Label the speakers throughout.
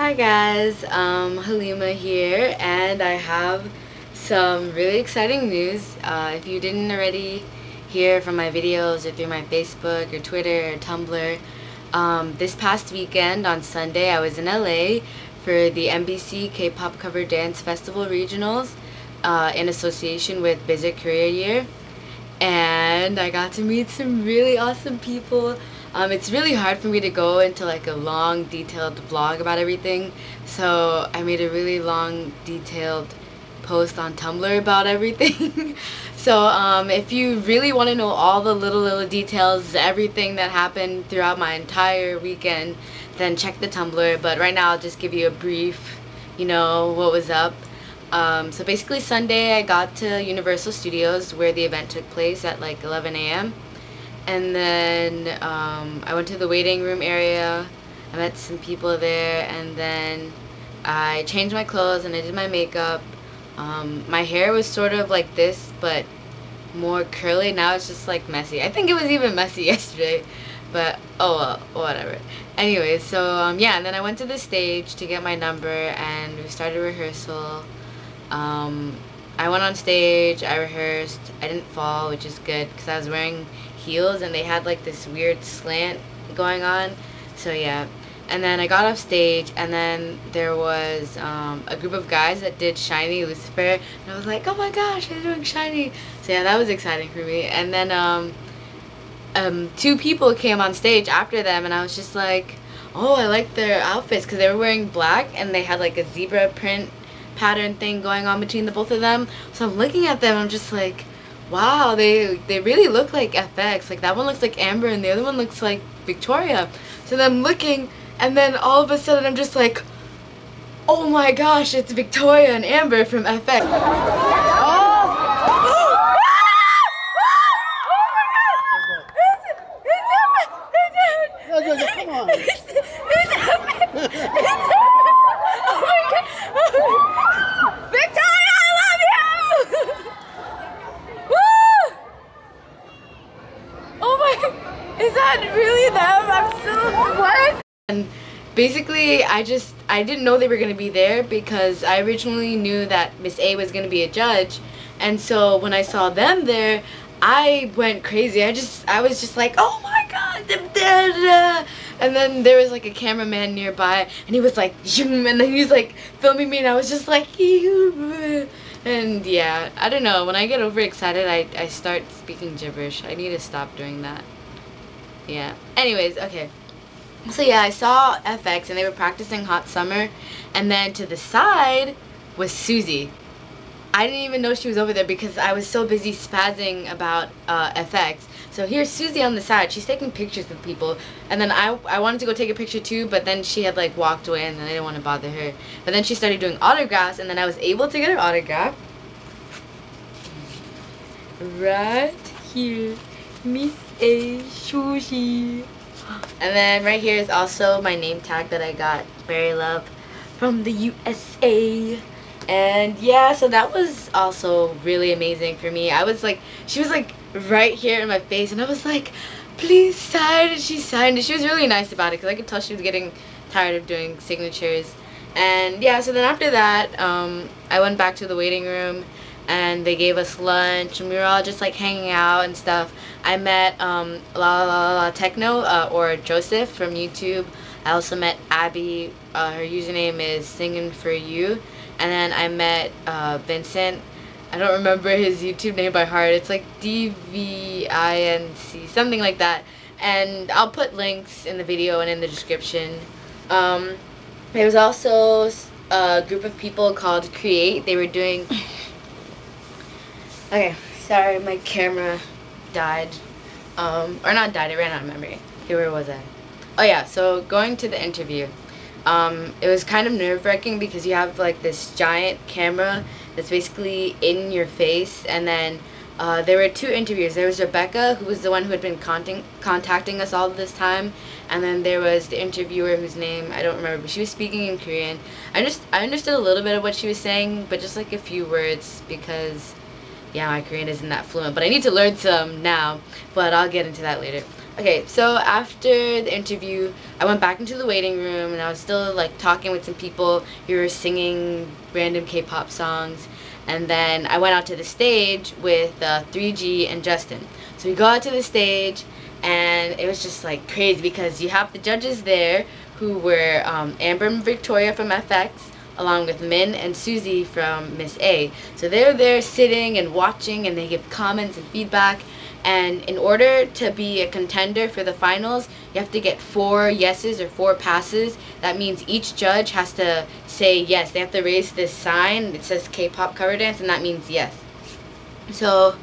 Speaker 1: Hi guys, Halima here, and I have some really exciting news. If you didn't already hear from my videos or through my Facebook or Twitter or Tumblr, this past weekend on Sunday I was in LA for the MBC KPop Cover Dance Festival Regionals in association with Visit Korea Year, and I got to meet some really awesome people. It's really hard for me to go into like a long detailed vlog about everything, so I made a really long detailed post on Tumblr about everything. So if you really want to know all the little details, everything that happened throughout my entire weekend, then check the Tumblr. But right now I'll just give you a brief, what was up. So basically Sunday I got to Universal Studios where the event took place at like 11 a.m. And then I went to the waiting room area. I met some people there, and then I changed my clothes and I did my makeup. My hair was sort of like this, but more curly. Now it's just like messy. I think it was even messy yesterday, but oh well, whatever. Anyway, so yeah, and then I went to the stage to get my number and we started rehearsal. I went on stage, I rehearsed, I didn't fall, which is good because I was wearing heels and they had like this weird slant going on, so yeah. And then I got off stage, and then there was a group of guys that did Shiny Lucifer, and I was like, oh my gosh, they're doing Shiny. So yeah, that was exciting for me. And then two people came on stage after them, and I was just like, oh, I like their outfits because they were wearing black and they had like a zebra print pattern thing going on between the both of them. So I'm looking at them, I'm just like, wow, they really look like FX. Like that one looks like Amber and the other one looks like Victoria. So then I'm looking, and then all of a sudden I'm just like, oh my gosh, it's Victoria and Amber from FX. Is that really them? I'm still, what? And basically I didn't know they were going to be there because I originally knew that Miss A was going to be a judge, and so when I saw them there I went crazy. I was just like, oh my god, and then there was like a cameraman nearby and he was like zoom, and then he was like filming me, and I was just like and yeah, I don't know, when I get overexcited I start speaking gibberish. I need to stop doing that. Yeah. Anyways, okay. So yeah, I saw FX and they were practicing Hot Summer, and then to the side was Suzy. I didn't even know she was over there because I was so busy spazzing about FX. So here's Suzy on the side. She's taking pictures with people, and then I wanted to go take a picture too, but then she had like walked away and then I didn't want to bother her. But then she started doing autographs, and then I was able to get her autograph. Right here. Miss A. Sushi. And then right here is also my name tag that I got, BeriiLove, from the USA. And yeah, so that was also really amazing for me. I was like, she was like right here in my face, and I was like, please sign, and she signed it. She was really nice about it because I could tell she was getting tired of doing signatures. And yeah, so then after that I went back to the waiting room and they gave us lunch and we were all just like hanging out and stuff. I met La La La Techno or Joseph from YouTube. I also met Abby. Her username is Singin' For You. And then I met Vincent. I don't remember his YouTube name by heart. It's like DVINC, something like that. And I'll put links in the video and in the description. There was also a group of people called Create. They were doing... Okay, sorry, my camera died. Or not died, it ran out of memory. Okay, where was I? Oh yeah, so going to the interview. It was kind of nerve-wracking because you have like this giant camera that's basically in your face, and then there were two interviewers. There was Rebecca, who was the one who had been contacting us all this time, and then there was the interviewer whose name I don't remember, but she was speaking in Korean. I understood a little bit of what she was saying, but just like a few words because yeah, my Korean isn't that fluent, but I need to learn some now, but I'll get into that later. Okay, so after the interview, I went back into the waiting room and I was still like talking with some people who were singing random K-pop songs. And then I went out to the stage with 3G and Justin. So we go out to the stage and it was just like crazy because you have the judges there who were Amber and Victoria from FX, along with Min and Susie from Miss A. So they're there sitting and watching, and they give comments and feedback. And in order to be a contender for the finals, you have to get 4 yeses or 4 passes. That means each judge has to say yes. They have to raise this sign that says K-pop cover dance, and that means yes. So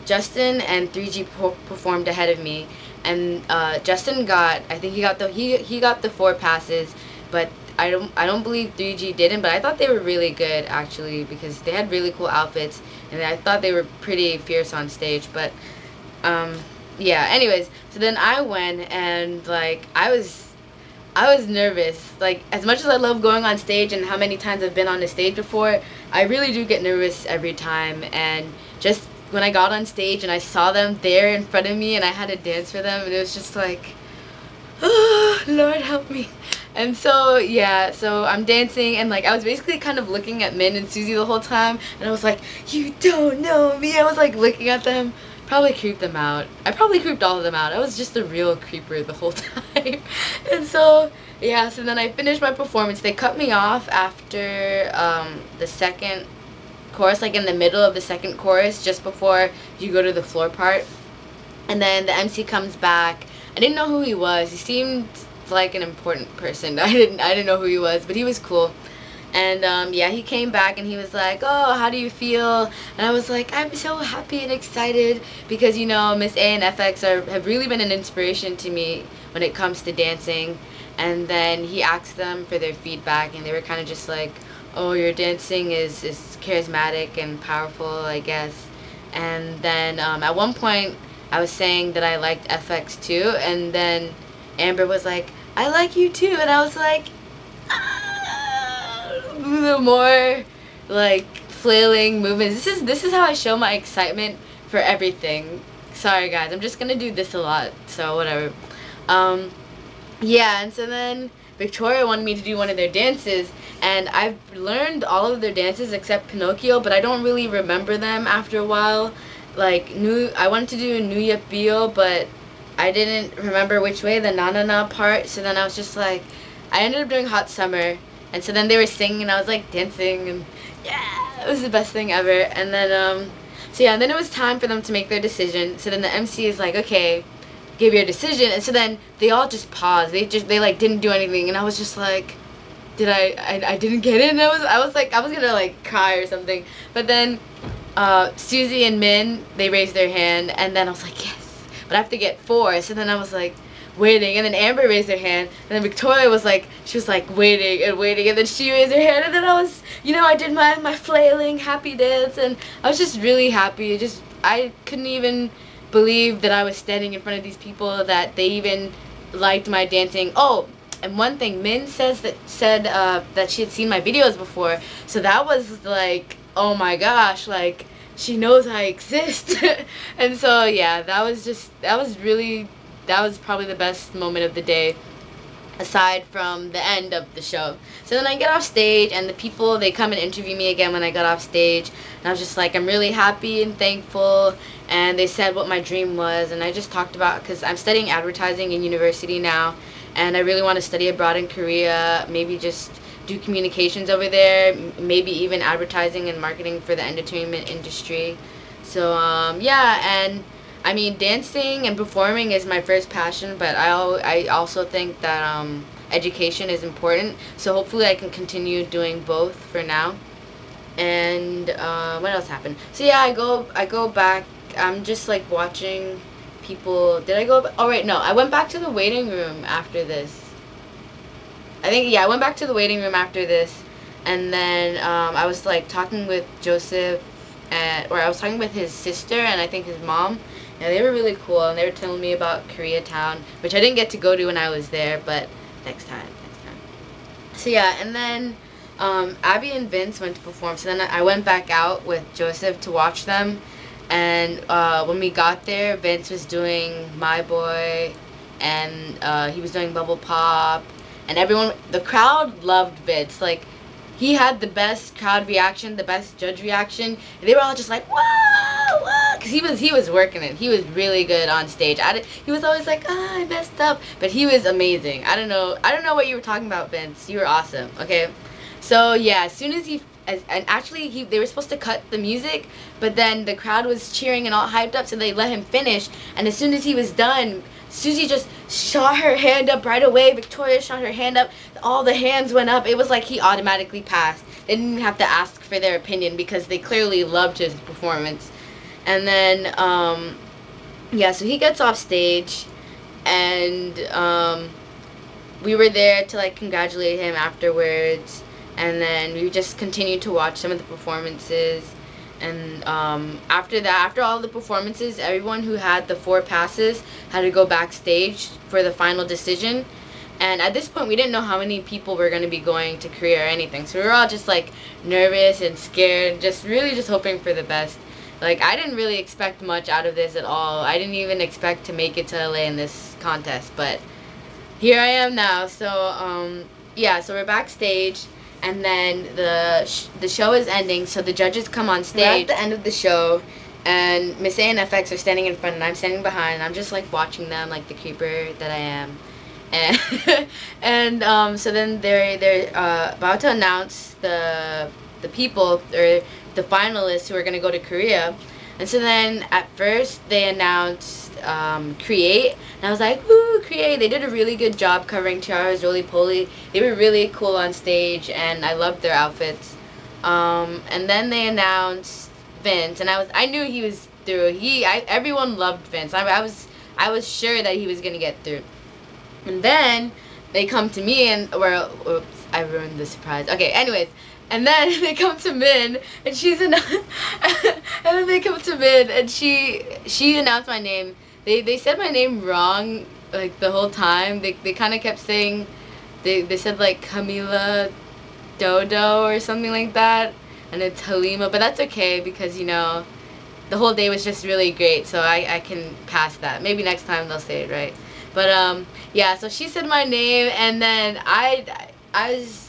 Speaker 1: Justin and 3G performed ahead of me, and Justin got, I think he got the 4 passes, but I don't believe 3G didn't, but I thought they were really good actually because they had really cool outfits and I thought they were pretty fierce on stage. But yeah, anyways, so then I went and like I was nervous. Like, as much as I love going on stage and how many times I've been on the stage before, I really do get nervous every time. And just when I got on stage and I saw them there in front of me and I had to dance for them, and it was just like, oh, Lord help me. And so yeah, so I'm dancing and like I was basically kind of looking at Min and Susie the whole time, and I was like, you don't know me. I was like looking at them. Probably creeped them out. I probably creeped all of them out. I was just a real creeper the whole time. And so yeah, so then I finished my performance. They cut me off after the second chorus, like in the middle of the second chorus, just before you go to the floor part. And then the MC comes back. I didn't know who he was. He seemed like an important person. I didn't know who he was, but he was cool. And yeah, he came back and he was like, oh, how do you feel? And I was like, I'm so happy and excited because, you know, Miss A and FX have really been an inspiration to me when it comes to dancing. And then he asked them for their feedback, and they were kind of just like, oh, your dancing is charismatic and powerful, I guess. And then at one point I was saying that I liked FX too, and then Amber was like, I like you too. And I was like, the more like flailing movements. This is how I show my excitement for everything. Sorry guys, I'm just gonna do this a lot, so whatever. Yeah, and so then Victoria wanted me to do one of their dances, and I've learned all of their dances except Pinocchio, but I don't really remember them after a while. Like I wanted to do Nuya Bio, but I didn't remember which way, the na na na part. So then I was just like, I ended up doing Hot Summer. And so then they were singing and I was like dancing, and yeah, it was the best thing ever. And then so yeah, and then it was time for them to make their decision. So then the MC is like, okay, give your decision. And so then they all just paused. They like didn't do anything, and I was just like, did I didn't get it? And I was like, I was gonna like cry or something. But then Susie and Min, they raised their hand, and then I was like, yes, but I have to get 4. So then I was like waiting, and then Amber raised her hand, and then Victoria was like, she was like waiting and waiting, and then she raised her hand, and then I was, you know, I did my flailing happy dance, and I was just really happy. I couldn't even believe that I was standing in front of these people, that they even liked my dancing. Oh, and one thing, Min said that she had seen my videos before, so that was like, oh my gosh, like she knows I exist. And so yeah, that was probably the best moment of the day, aside from the end of the show. So then I get off stage, and the people, they come and interview me again when I got off stage, and I was just like, I'm really happy and thankful. And they said what my dream was, and I just talked about, because I'm studying advertising in university now, and I really want to study abroad in Korea, maybe just do communications over there, maybe even advertising and marketing for the entertainment industry. So yeah, and I mean, dancing and performing is my first passion, but I also think that education is important. So hopefully I can continue doing both for now. And what else happened? So yeah, I go back. I'm just like watching people. Did I go? Oh right, no. I went back to the waiting room after this. I think, yeah, I went back to the waiting room after this, and then I was like talking with Joseph, or I was talking with his sister and I think his mom. Yeah, they were really cool, and they were telling me about Koreatown, which I didn't get to go to when I was there, but next time. So yeah, and then Abby and Vince went to perform, so then I went back out with Joseph to watch them, And when we got there, Vince was doing My Boy, and he was doing Bubble Pop, and the crowd loved Vince. Like, he had the best crowd reaction, the best judge reaction. They were all just like, whoa, whoa, because he was working it. He was really good on stage. He was always like, I messed up, but he was amazing. I don't know what you were talking about, Vince. You were awesome. Okay, so yeah, as soon as and actually they were supposed to cut the music, but then the crowd was cheering and all hyped up, so they let him finish. And as soon as he was done, Susie just shot her hand up right away. Victoria shot her hand up. All the hands went up. It was like he automatically passed. They didn't even have to ask for their opinion because they clearly loved his performance. And then, yeah, so he gets off stage, and we were there to like congratulate him afterwards. And then we just continued to watch some of the performances. And after that, after all the performances, everyone who had the 4 passes had to go backstage for the final decision. And at this point, we didn't know how many people were going to be going to Korea or anything. So we were all just like nervous and scared, just really just hoping for the best. Like, I didn't really expect much out of this at all. I didn't even expect to make it to LA in this contest. But here I am now. So, yeah, so we're backstage. And then the show is ending, so the judges come on stage. We're at the end of the show, and Miss A and FX are standing in front, and I'm standing behind, and I'm just like watching them like the creeper that I am. And so then they're about to announce the people, or the finalists who are gonna go to Korea. And so then at first they announced Create, and I was like, woo, Create. They did a really good job covering Tiara's Roly Poly. They were really cool on stage, and I loved their outfits. And then they announced Vince, and I knew he was through. Everyone loved Vince. I was sure that he was gonna get through. And then they come to me, and oops, I ruined the surprise. Okay, anyways. And then they come to Min, and and then they come to Min, and she announced my name. They said my name wrong, like, the whole time. They kind of kept saying, they said like Camila Dodo or something like that, and it's Halima, but that's okay because, you know, the whole day was just really great, so I can pass that. Maybe next time they'll say it right. But yeah, so she said my name, and then I was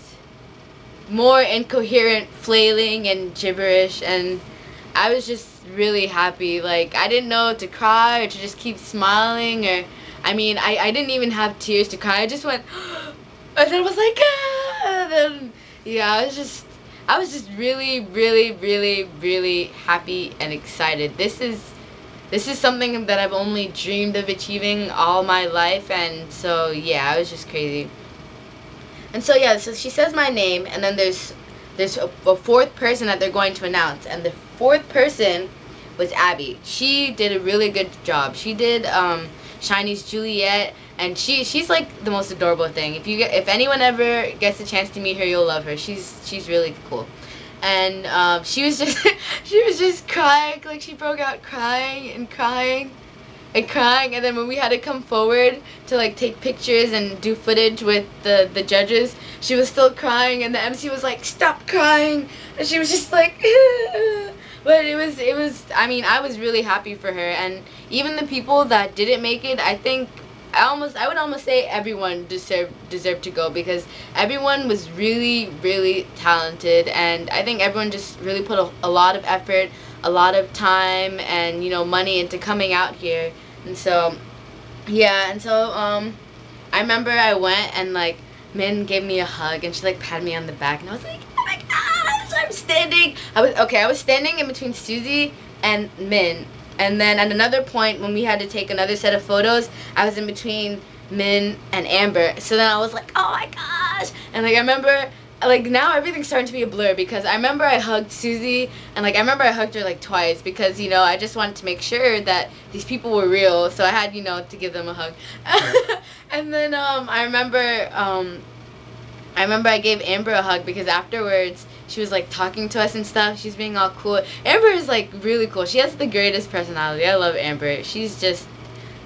Speaker 1: more incoherent, flailing and gibberish, and I was just really happy. Like, I didn't know to cry or to just keep smiling, or I mean, I didn't even have tears to cry. I just went and then I was like, ah! And then, yeah, I was just really, really, really, really happy and excited. This is something that I've only dreamed of achieving all my life, and so yeah, I was just crazy. And so yeah, so she says my name, and then there's a 4th person that they're going to announce, and the 4th person was Abby. She did a really good job. She did Shiny's Juliet, and she's like the most adorable thing. If anyone ever gets a chance to meet her, you'll love her. She's really cool. And she was just crying, like she broke out crying and crying and crying, and then when we had to come forward to like take pictures and do footage with the judges, she was still crying, and the MC was like, stop crying, and she was just like but it was I mean, I was really happy for her. And even the people that didn't make it, I think I would almost say everyone deserved to go, because everyone was really, really talented, and I think everyone just really put a lot of effort, a lot of time, and, you know, money into coming out here. And so yeah, and so I remember I went, and like Min gave me a hug, and she like patted me on the back, and I was like, oh my gosh, I'm standing. I was standing in between Susie and Min. And then at another point, when we had to take another set of photos, I was in between Min and Amber. So then I was like, oh my gosh. And like, I remember, like, now everything's starting to be a blur, because I remember I hugged Susie, and like I remember I hugged her like twice, because, you know, I just wanted to make sure that these people were real, so I had, you know, to give them a hug. And then I remember I gave Amber a hug, because afterwards she was like talking to us and stuff. She's being all cool. Amber is like really cool. She has the greatest personality. I love Amber. She's just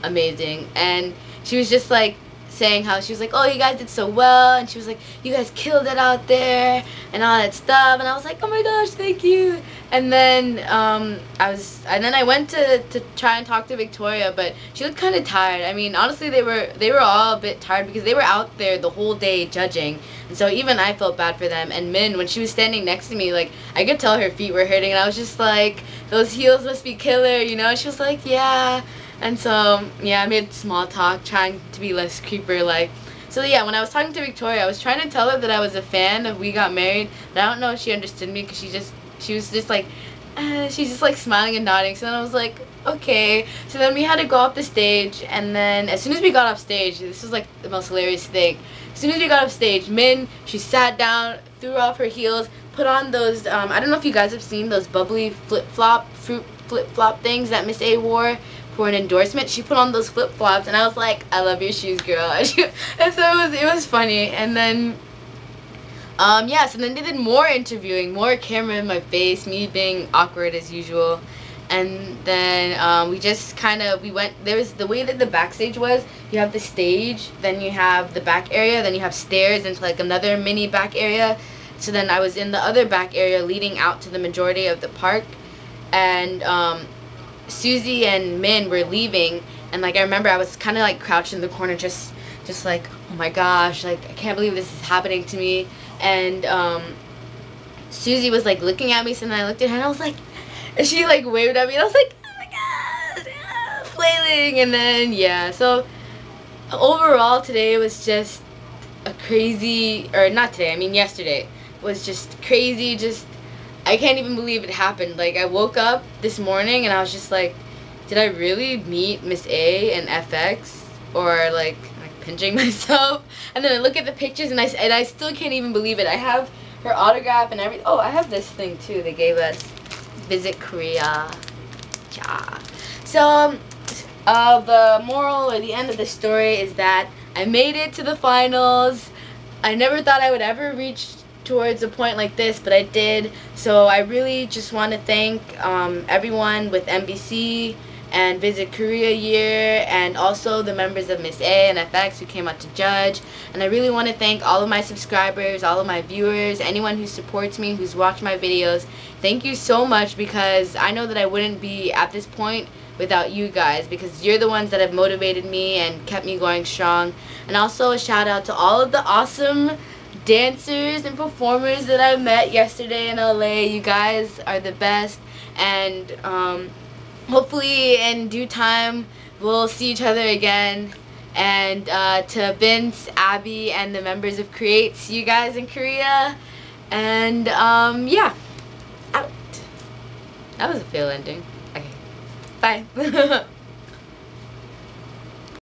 Speaker 1: amazing. And she was just like saying how she was like, oh, you guys did so well, and she was like, you guys killed it out there and all that stuff, and I was like, oh my gosh, thank you. And then I went to try and talk to Victoria, but she looked kind of tired. I mean, honestly, they were all a bit tired because they were out there the whole day judging, and so even I felt bad for them. And Min, when she was standing next to me, like, I could tell her feet were hurting, and I was just like, those heels must be killer, you know? She was like, yeah. And so, yeah, I made small talk, trying to be less creeper-like. So, yeah, when I was talking to Victoria, I was trying to tell her that I was a fan of We Got Married, but I don't know if she understood me because she was just like, she's just like smiling and nodding. So then I was like, okay. So then we had to go off the stage, and then as soon as we got off stage, this was like the most hilarious thing. As soon as we got off stage, Min, she sat down, threw off her heels, put on those, I don't know if you guys have seen those bubbly fruit flip-flop things that Miss A wore for an endorsement. She put on those flip-flops, and I was like, I love your shoes, girl. And so it was funny. And then yeah, so then they did more interviewing, more camera in my face, me being awkward as usual. And then we just kind of, there was the way that the backstage was, you have the stage, then you have the back area, then you have stairs into like another mini back area. So then I was in the other back area leading out to the majority of the park, and Susie and Min were leaving, and like I remember I was kind of like crouched in the corner, just like, oh my gosh, like I can't believe this is happening to me. And Susie was like looking at me, so then I looked at her and I was like, and she like waved at me, and I was like, oh my god, yeah, flailing. And then yeah, so overall today was just a crazy, or not today, I mean yesterday was just crazy. Just, I can't even believe it happened. Like, I woke up this morning and I was just like, did I really meet Miss A and FX? Or like pinching myself. And then I look at the pictures and I still can't even believe it. I have her autograph and everything. Oh, I have this thing too they gave us. Visit Korea. Yeah. So the moral or the end of the story is that I made it to the finals. I never thought I would ever reach towards a point like this, but I did. So I really just want to thank everyone with MBC and Visit Korea Year, and also the members of Miss A and FX who came out to judge. And I really want to thank all of my subscribers, all of my viewers, anyone who supports me, who's watched my videos. Thank you so much, because I know that I wouldn't be at this point without you guys, because you're the ones that have motivated me and kept me going strong. And also a shout out to all of the awesome dancers and performers that I met yesterday in LA. You guys are the best, and hopefully in due time we'll see each other again. And to Vince, Abby, and the members of Create, see you guys in Korea. And yeah, out. That was a fail ending. Okay, bye.